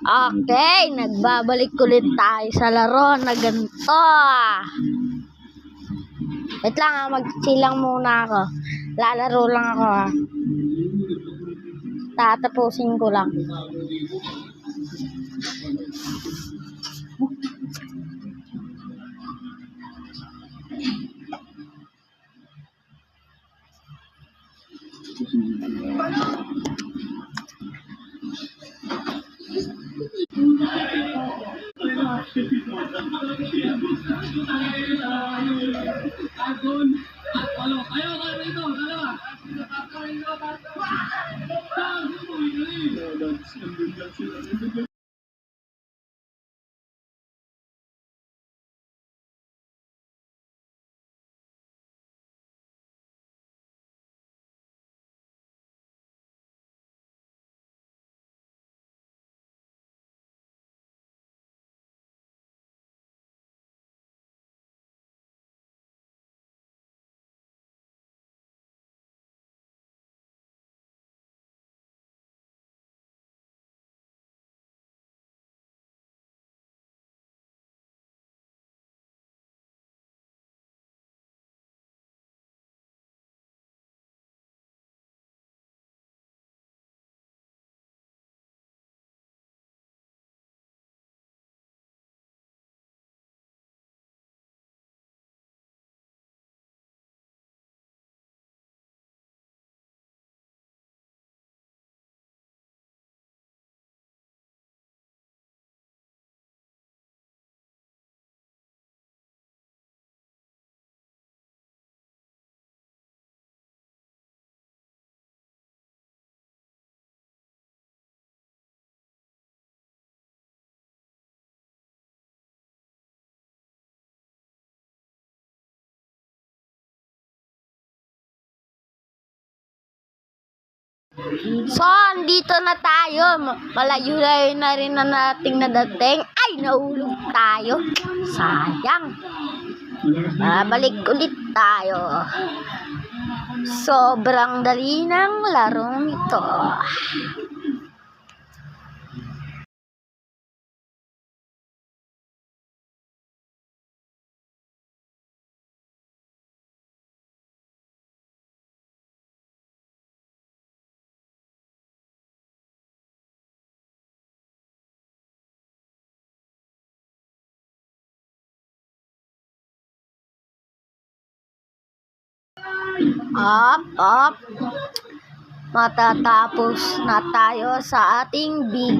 Okay, nagbabalik ulit tayo sa laro na ganito. Wait lang mag-chill lang muna ako. Lalaro lang ako Tatapusin ko lang. So, andito na tayo. Malayo-layo na rin na nating nadating. Ay, nahulog tayo. Sayang. Balik ulit tayo. Sobrang dali ng larong ito. Up. Matatapos na tayo sa ating video.